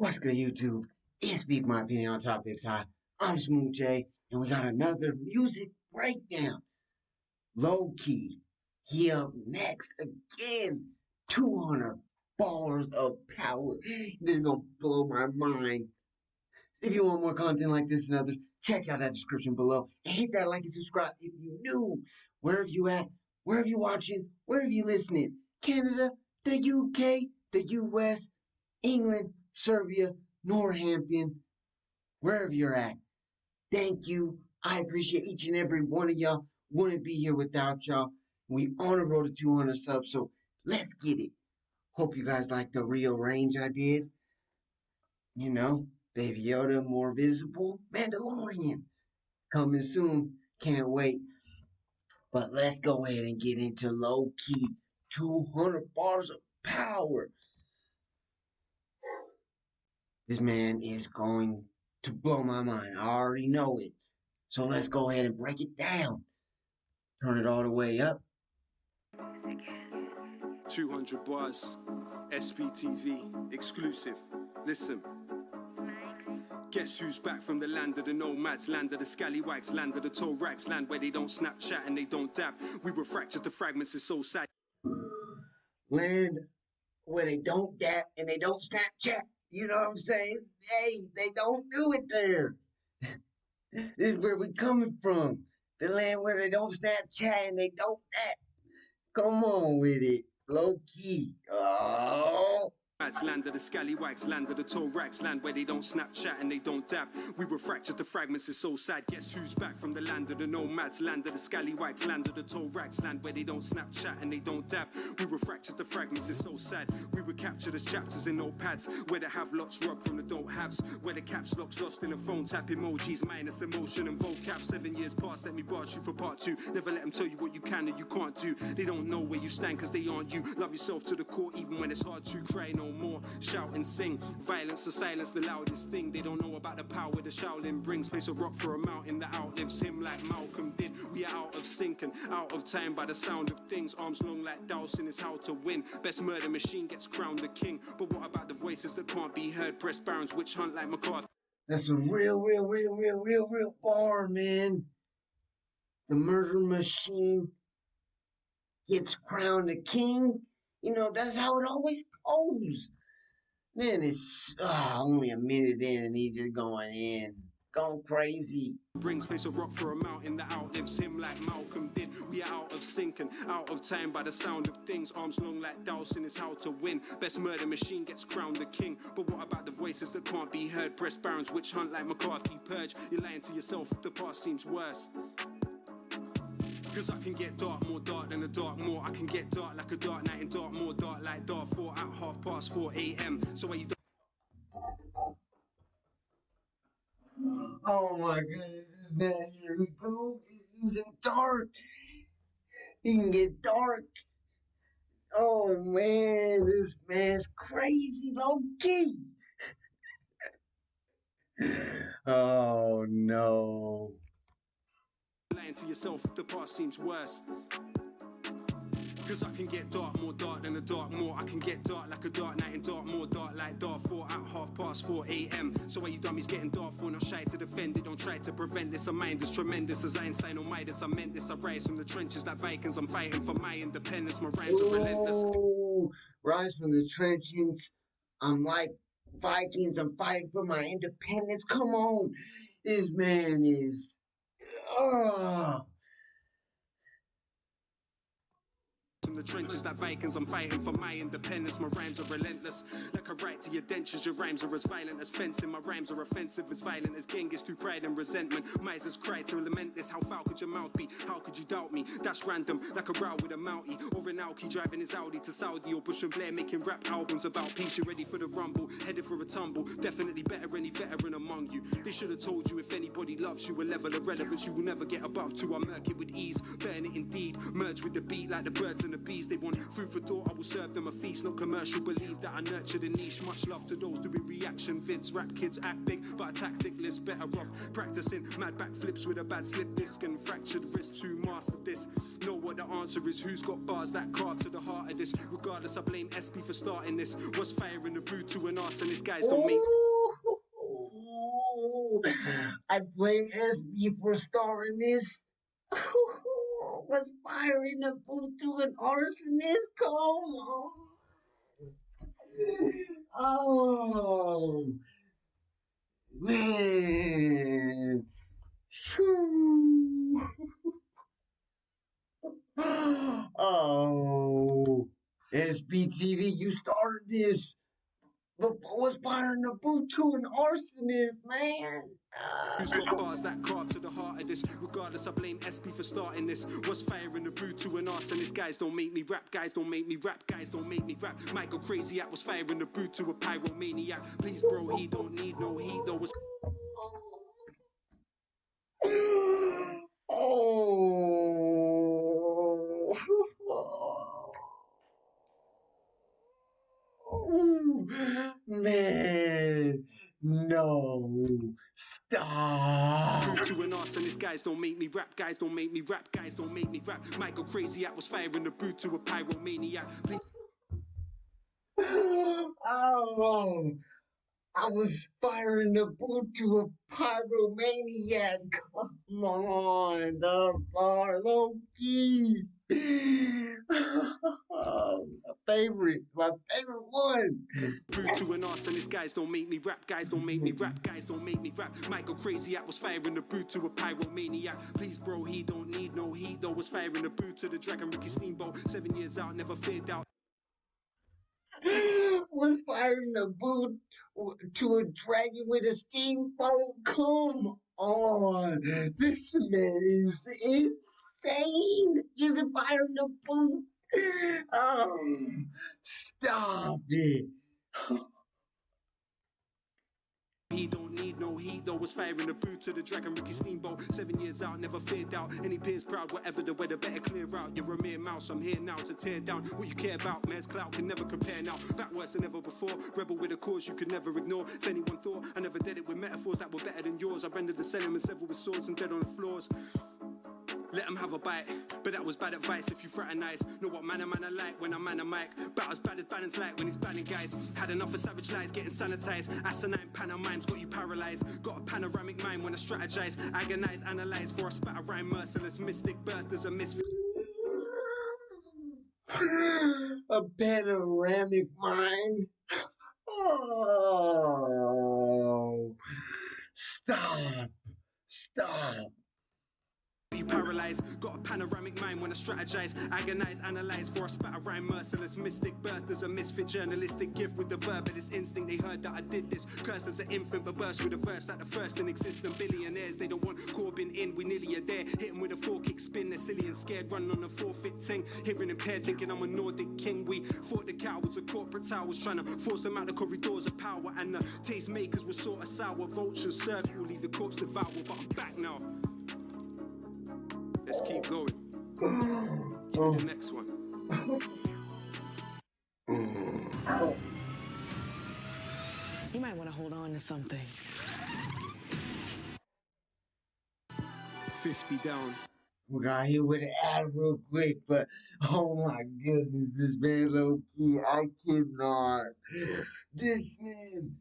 What's good, YouTube? It's Speak My Opinion on Topics High. I'm Smooth J, and we got another music breakdown. Lowkey, he up next again. 200 bars of power. This is gonna blow my mind. If you want more content like this and others, check out that description below and hit that like and subscribe if you new. Wherever you at, wherever you watching, wherever you listening. Canada, the UK, the US, England, Serbia, Northampton, wherever you're at. Thank you. I appreciate each and every one of y'all. Wouldn't be here without y'all. We on the road to 200 subs, so let's get it. Hope you guys like the rearrange I did. You know, Baby Yoda more visible. Mandalorian coming soon. Can't wait. But let's go ahead and get into Lowkey. 200 bars of power. This man is going to blow my mind. I already know it. So let's go ahead and break it down. Turn it all the way up. 200 bars, SPTV, exclusive. Listen. Guess who's back from the land of the nomads, land of the scallywags, land of the toe rags, land where they don't Snapchat and they don't dab. We were fractured to fragments, it's so sad. Land where they don't dap and they don't Snapchat. You know what I'm saying? Hey, they don't do it there. This is where we coming from. The land where they don't Snapchat and they don't dap. Come on with it. Lowkey. Oh. Land of the scallywags, land of the toe rags, land where they don't Snapchat and they don't dab. We were fractured to fragments, it's so sad. Guess who's back from the land of the nomads, land of the scallywags, land of the toe rags, land where they don't Snapchat and they don't dab. We were fractured to fragments, it's so sad. We were captured as chapters in notepads, where the have-lots rob from the don't haves, where the caps locks lost in a phone tap, emojis minus emotion and vocab. 7 years past, let me barge you for part two. Never let them tell you what you can and you can't do. They don't know where you stand cause they aren't you. Love yourself to the core even when it's hard to cry no more. Shout and sing, violence to silence the loudest thing. They don't know about the power the Shaolin brings. Place a rock for a mountain that outlives him like Malcolm did. We are out of sync and out of time by the sound of things. Arms long like Dowson is how to win. Best murder machine gets crowned the king. But what about the voices that can't be heard? Breast barons witch hunt like McCarthy. That's a real bar, man. The murder machine gets crowned the king. You know, that's how it always goes. Then it's only a minute in and he's just going crazy. Brings place a rock for a mountain that outlives him like Malcolm did. We are out of sync and out of time by the sound of things. Arms long like Dowson is how to win. Best murder machine gets crowned the king. But what about the voices that can't be heard? Breast barons witch hunt like McCarthy purge. You're lying to yourself, the past seems worse. Cause I can get dark, more dark than a dark more. I can get dark like a dark night and dark more dark like dark 4 at 4:30 a.m. So where you Oh my goodness, man, here we go. He's using dark. He can get dark. Oh man, this man's crazy, Lowkey. Oh no. lying to yourself, the past seems worse. Cause I can get dark, more dark than a dark more. I can get dark like a dark night and dark more dark like dark 4 at 4:30 a.m. So why you dummies getting dark for? Not shy to defend it, don't try to prevent this. A mind is tremendous as Einstein or Midas. I meant this, I rise from the trenches like Vikings. I'm fighting for my independence, my rhymes are relentless. Rise from the trenches, I'm like Vikings, I'm fighting for my independence. Come on, this man is... In the trenches like Vikings, I'm fighting for my independence. My rhymes are relentless, like a right to your dentures. Your rhymes are as violent as fencing. My rhymes are offensive, as violent as Genghis through pride and resentment. Misers cry to lament this. How foul could your mouth be? How could you doubt me? That's random, like a row with a Mountie or an Lowkey driving his Audi to Saudi, or Bush and Blair making rap albums about peace. You're ready for the rumble, headed for a tumble. Definitely better any veteran among you. They should have told you if anybody loves you, a level of relevance you will never get above to. I murk it with ease, burn it indeed, merge with the beat like the birds and the bees. bees. They want food for thought, I will serve them a feast. Not commercial, believe that I nurture the niche. Much love to those doing reaction vids. Rap kids act big, but a tacticless. Better off practicing mad backflips with a bad slip disc and fractured wrist to master this. Know what the answer is, who's got bars that carve to the heart of this. Regardless, I blame SP for starting this. What's fire in the brew to an arsonist? Guys don't make... I blame SB for starting this. Was firing the boot to an arsonist? Come on. Oh, man. Phew. Oh, SBTV, you started this. But was firing the boot to an arsonist, man. Who's got bars that carve to the heart of this? Regardless, I blame SP for starting this. What's fire in the brew to an arsonist? Guys don't make me rap, guys don't make me rap, guys don't make me rap. Might go crazy, I was firing the brew to a pyromaniac. Please, bro, he don't need no heat, though. Oh. Man, no, stop. To an arsonist, guys don't make me rap, guys don't make me rap, guys don't make me rap. Might go crazy, I was firing the brew to a pyromaniac. Please. Oh, I was firing the boot to a pyromaniac. Come on, the bar, Lowkey. My favorite one. Brew to an arsonist, guys don't make me rap, guys don't make me rap, guys don't make me rap. Might go crazy, I was firing the brew to a pyromaniac. Please, bro, he don't need no heat, though. Was firing the brew to the Dragon Ricky Steamboat. 7 years out, never feared out. Was firing the boot to a dragon with a steamboat. Come on, this man is insane. Just firing the boot. Stop it. He don't need no heat, though. Was firing the brew to the Dragon Ricky Steamboat. 7 years out, never feared out. Any peers proud, whatever the weather, better clear out. You're a mere mouse, I'm here now to tear down what you care about. Man's clout can never compare now. Back worse than ever before. Rebel with a cause you could never ignore. If anyone thought I never did it with metaphors that were better than yours, I rendered the sentiments several with swords and dead on the floors. Let them have a bite, but that was bad advice if you fraternize. Know what man I like when I'm man a mic. About as bad as balance like when he's banning guys. Had enough of savage lies getting sanitized. Asinine pantomimes got you paralyzed. Got a panoramic mind when I strategize. Agonize, analyze for a spat of rhyme. Merciless mystic birth as a misfit. A panoramic mind. Oh, stop. You paralyzed, got a panoramic mind when I strategize, agonize, analyze for a spat of rhyme, merciless mystic birth as a misfit, journalistic gift with the verb and its instinct. They heard that I did this, cursed as an infant, but burst with a verse like the first in existence. Billionaires, they don't want Corbyn in, we nearly are there. Hit 'em with a 4-kick spin, they're silly and scared, running on a forfeit ting. Hearing impaired, thinking I'm a Nordic king. We fought the cowards of corporate towers, trying to force them out the corridors of power. And the tastemakers were sort of sour, vultures circle, leave the corpse devoured. But I'm back now. Let's keep going. Give me the next one. You might want to hold on to something. 50 down. We got here with an ad real quick, but oh my goodness, this man Lowkey, I cannot. This man.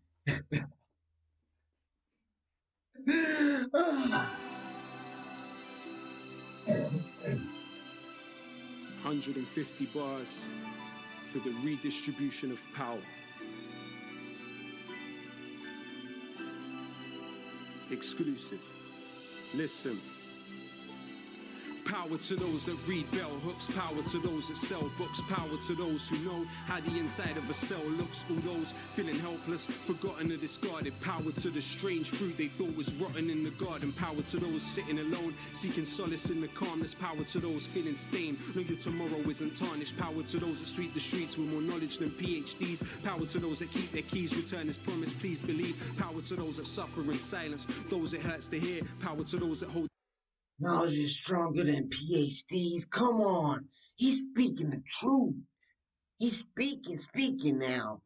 150 bars for the redistribution of power. Exclusive. Listen. Power to those that read bell hooks, power to those that sell books, power to those who know how the inside of a cell looks, all those feeling helpless, forgotten or discarded, power to the strange fruit they thought was rotten in the garden, power to those sitting alone, seeking solace in the calmness, power to those feeling stained, know your tomorrow isn't tarnished, power to those that sweep the streets with more knowledge than PhDs, power to those that keep their keys, return as promised, please believe, power to those that suffer in silence, those it hurts to hear, power to those that hold Knowledge is stronger than PhDs. Come on. He's speaking the truth. He's speaking now.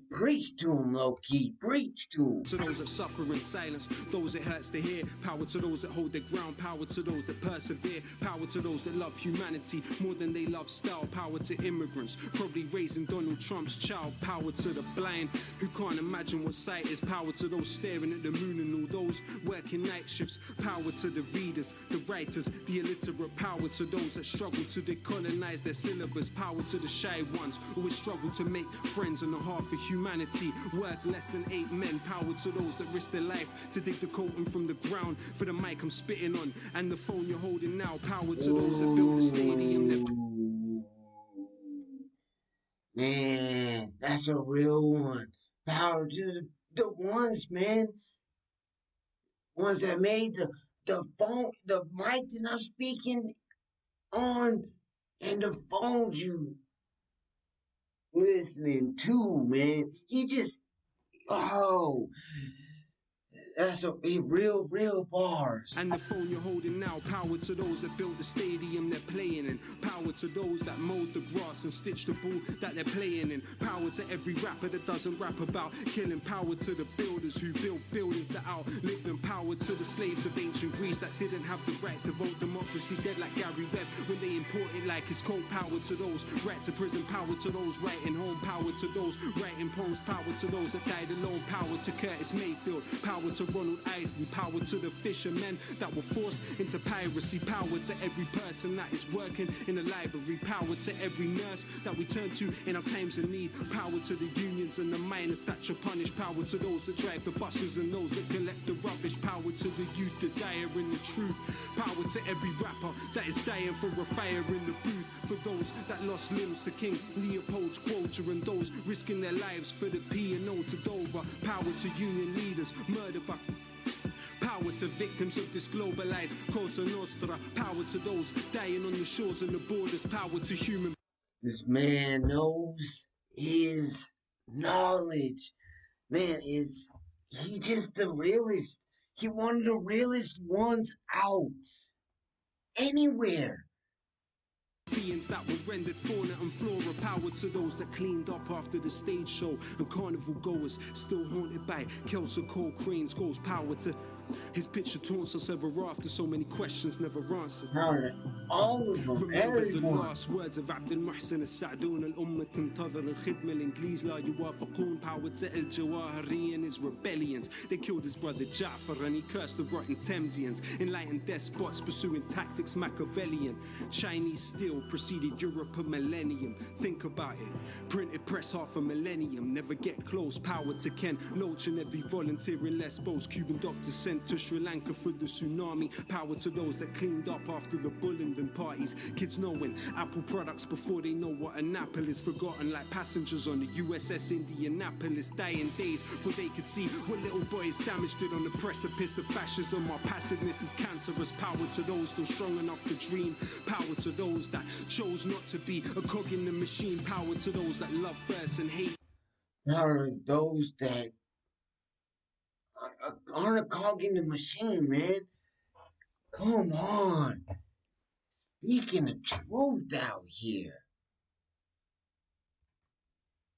Preach to him, Lowkey. Preach to him. To those that suffer in silence, those it hurts to hear. Power to those that hold their ground. Power to those that persevere. Power to those that love humanity more than they love style. Power to immigrants, probably raising Donald Trump's child. Power to the blind who can't imagine what sight is. Power to those staring at the moon and all those working night shifts. Power to the readers, the writers, the illiterate. Power to those that struggle to decolonize their syllabus. Power to the shy ones who always struggle to make friends on the half of humanity worth less than 8 men. Power to those that risk their life to dig the cotton from the ground for the mic I'm spitting on and the phone you're holding now. Power to those that built the stadium. Man, that's a real one. Power to the ones, man. Ones that made the phone, the mic that I'm speaking on, and the phones you listening to, man. He just, oh, that's a real bars. And the phone you're holding now. Power to those that built the stadium they're playing in. Power to those that mowed the grass and stitched the ball that they're playing in. Power to every rapper that doesn't rap about killing. Power to the builders who built buildings that outlived them. Power to the slaves of ancient Greece that didn't have the right to vote. Democracy dead like Gary Webb when they imported like his cold. Power to those right to prison. Power to those writing home. Power to those writing poems. Power to those that died alone. Power to Curtis Mayfield. Power to Ronald Isley. Power to the fishermen that were forced into piracy. Power to every person that is working in a library. Power to every nurse that we turn to in our times of need. Power to the unions and the miners that shall punish. Power to those that drive the buses and those that collect the rubbish. Power to the youth desiring the truth. Power to every rapper that is dying for a fire in the booth. For those that lost limbs to King Leopold's quota and those risking their lives for the P&O to Dover. Power to union leaders murdered by power to victims of this globalized Cosa Nostra. Power to those dying on the shores and the borders. Power to human. This man knows his knowledge. Man, he just the realest. He one of the realest ones out anywhere. Beings that were rendered fauna and flora. Power to those that cleaned up after the stage show and carnival goers still haunted by Kelso Cole Crane's ghost. Power to his picture taunts us ever after so many questions never answered. All of them, Remember everyone. the last words of عبد المحسن السعدون الأمة تنتظر الخدمة الإنجليز لا يوافقون. Power to El Jawahiri and his rebellions. They killed his brother Ja'far and he cursed the rotten Thamesians. Enlightened despots pursuing tactics Machiavellian. Chinese steel preceded Europe a millennium. Think about it. Printed press half a millennium. Never get close. Power to Ken Loach and every volunteer in Lesbos. Cuban doctors sent to Sri Lanka for the tsunami. Power to those that cleaned up after the Bullingdon parties. Kids knowing Apple products before they know what an apple is. Forgotten like passengers on the USS Indianapolis. Dying days before they could see what little boys damaged it on the precipice of fascism. Our passiveness is cancerous. Power to those still strong enough to dream. Power to those that chose not to be a cog in the machine. Power to those that love first and hate. Power to those that aren't a cog in the machine, man. Come on. Speaking the truth out here.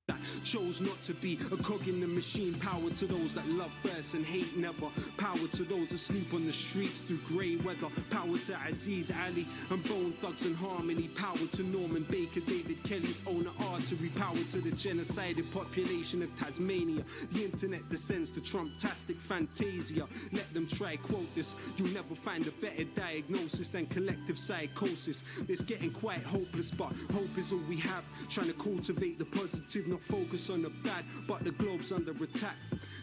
That chose not to be a cog in the machine. Power to those that love first and hate never. Power to those that sleep on the streets through grey weather. Power to Aziz Ali and Bone Thugs and Harmony. Power to Norman Baker, David Kelly's owner artery. Power to the genocided population of Tasmania. The internet descends to Trump-tastic fantasia. Let them try quote this. You'll never find a better diagnosis than collective psychosis. It's getting quite hopeless, but hope is all we have. Trying to cultivate the positive, not focus on the bad, but the globe's under attack.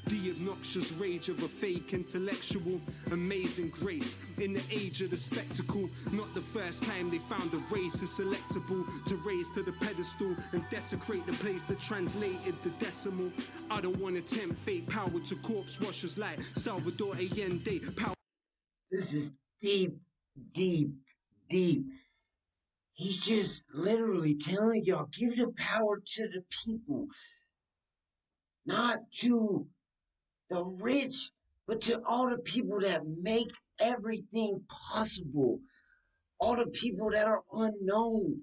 The obnoxious rage of a fake intellectual, amazing grace in the age of the spectacle. Not the first time they found a race is selectable to raise to the pedestal and desecrate the place that translated the decimal. I don't want to tempt fate. Power to corpse washers like Salvador Allende. Power. This is deep, deep, deep. He's just literally telling y'all, give the power to the people. Not to the rich, but to all the people that make everything possible. all the people that are unknown,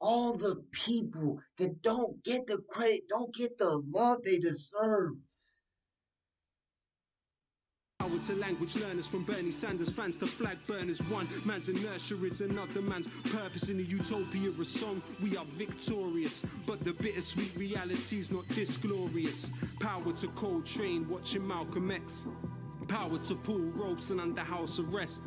all the people that don't get the credit, don't get the love they deserve. Power to language learners, from Bernie Sanders fans to flag burners. One man's inertia is another man's purpose. In a utopia, a song, we are victorious, but the bittersweet reality's not this glorious. Power to Coltrane, watching Malcolm X. Power to Paul Robeson under house arrest.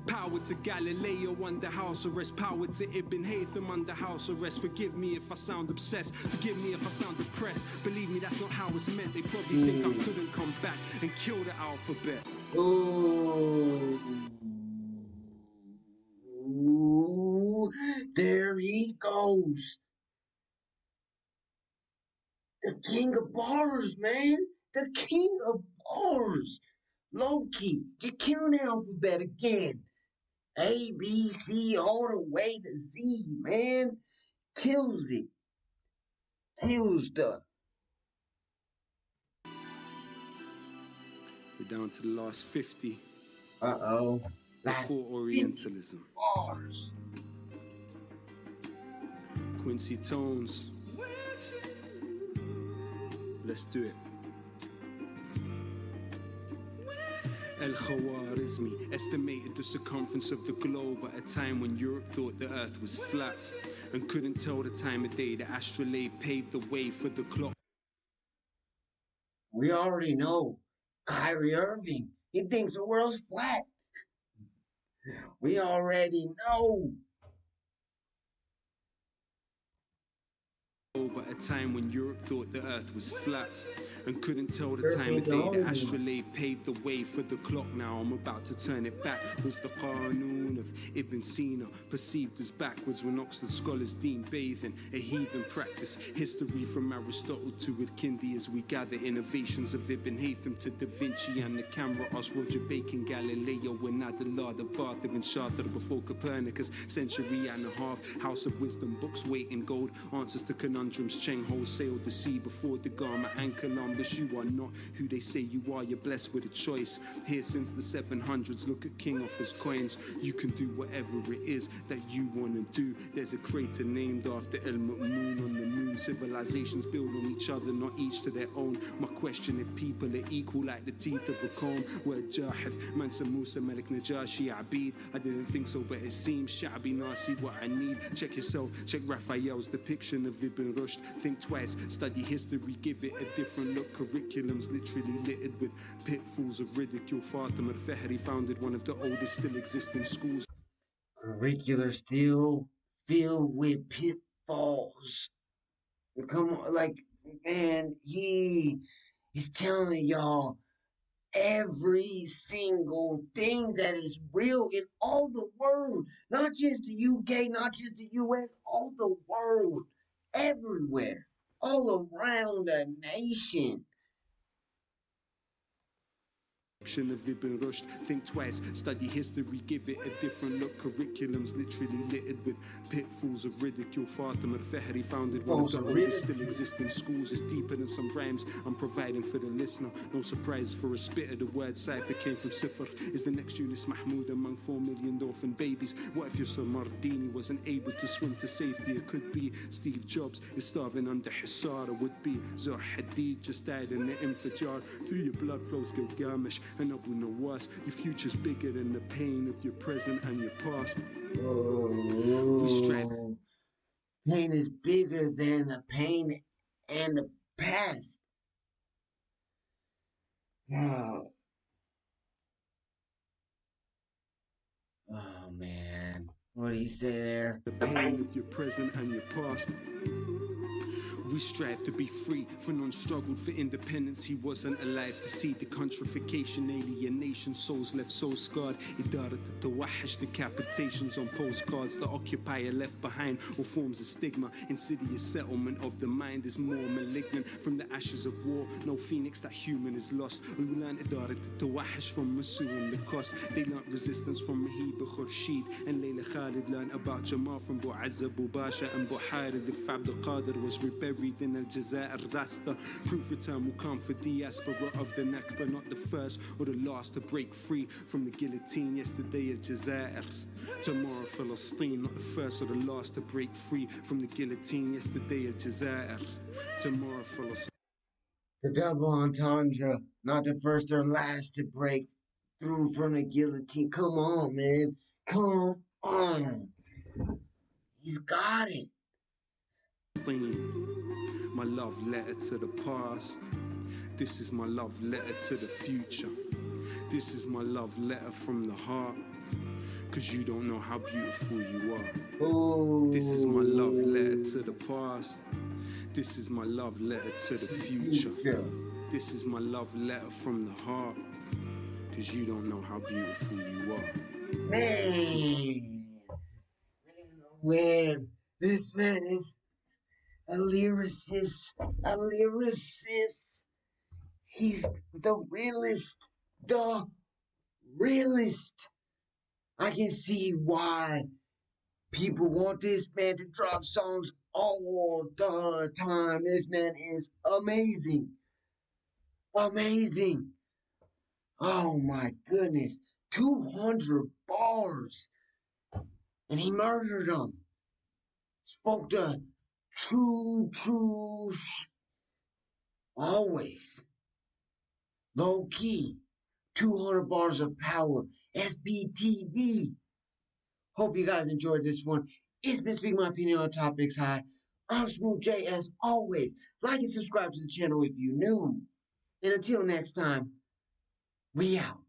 Power to Galileo under house arrest. Power to Ibn Haytham under house arrest. Forgive me if I sound obsessed. Forgive me if I sound depressed. Believe me, that's not how it's meant. They probably think I couldn't come back and kill the alphabet. Ooh. Ooh. There he goes. The king of bars, man. The king of bars. Lowkey, you're killing the alphabet again. A, B, C, all the way to Z, man. Kills it. Kills the. We're down to the last 50. Uh-oh. Before Orientalism. Bars. Quincy Tones. Let's do it. El-Khwarizmi estimated the circumference of the globe at a time when Europe thought the earth was flat and couldn't tell the time of day. The astrolabe paved the way for the clock. We already know. Kyrie Irving, he thinks the world's flat. We already know. At a time when Europe thought the earth was flat and couldn't tell the time of day. The astrolabe paved the way for the clock. Now I'm about to turn it back. Was the Qanun of Ibn Sina perceived as backwards when Oxford scholars deemed bathing a heathen practice? History from Aristotle to Al-Kindi as we gather innovations of Ibn Haytham to Da Vinci and the camera. Us Roger Bacon, Galileo and Adela the Bath and Charter before Copernicus. Century and a half. House of Wisdom books weight in gold. Answers to conundrums. Cheng Ho sailed the sea before the Gama and Columbus. You are not who they say you are. You're blessed with a choice. Here since the 700s. Look at King offers coins. You can do whatever it is that you want to do. There's a crater named after El Ma'mun on the moon. Civilizations build on each other, not each to their own. My question, if people are equal like the teeth of a comb. Where Jahith, Mansa Musa, Malik Najashi, Abid. I didn't think so, but it seems Sha'bi Nasi what I need. Check yourself, check Raphael's depiction of Ibn Rushd. Think twice, study history, give it a different look. Curriculums literally littered with pitfalls of ridicule. Fatima al-Fahri founded one of the oldest still existing schools. Curricular still filled with pitfalls. Come on, like, man, he's telling y'all every single thing that is real in all the world. Not just the UK, not just the US, all the world. Everywhere. All around the nation. Of Ibn Rushd, think twice, study history, give it a different look. Curriculums literally littered with pitfalls of ridicule. Fatima al-Fahri founded one of the oldest still existing schools. It's deeper than some rhymes I'm providing for the listener. No surprise for a spitter, the word cipher came from Sifr. Is the next Yunus Mahmoud among 4 million orphan babies? What if your son Mardini wasn't able to swim to safety? It could be Steve Jobs is starving under Hisar. It would be Zor Hadid just died in the Infajar. Through your blood flows Gilgamesh and Abu Nawas. Your future's bigger than the pain of your present and your past. Oh, pain is bigger than the pain and the past. Oh, oh man. What did he say there? The pain of your present and your past. We strive to be free, for none struggled for independence. He wasn't alive to see the countrification, alienation, souls left so scarred. Idarat al-Tawahish, decapitations on postcards. The occupier left behind all forms of stigma. Insidious settlement of the mind is more malignant. From the ashes of war, no phoenix that human is lost. We learned Idarat al-Tawahish from Masu and Lacoste. They learned resistance from Mahiba Khurshid. And Layla Khalid learned about Jamal from Bu'azza Bubasha and Buhari. If Abdul Qadir was rebellion reading Al Jazair. That's the proof return will come for diaspora of the neck, but not the first or the last to break free from the guillotine. Yesterday Al Jazair, tomorrow Palestine, not the first or the last to break free from the guillotine. Yesterday Al Jazair, tomorrow Palestine. The double entendre, not the first or last to break through from the guillotine. Come on, man. Come on. He's got it. My love letter to the past. This is my love letter to the future. This is my love letter from the heart. Cause you don't know how beautiful you are. Ooh. This is my love letter to the past. This is my love letter to the future. This is my love letter from the heart. Cause you don't know how beautiful you are. Man. Man. This man is a lyricist. A lyricist. He's the realist. The realist. I can see why people want this man to drop songs all the time. This man is amazing. Amazing. Oh my goodness. 200 bars. And he murdered them. Spoke the true. Always. Low key. 200 bars of power. SBTV. Hope you guys enjoyed this one. It's been Speaking My Opinion on Topics High. I'm Smooth J as always. Like and subscribe to the channel if you're new. And until next time, we out.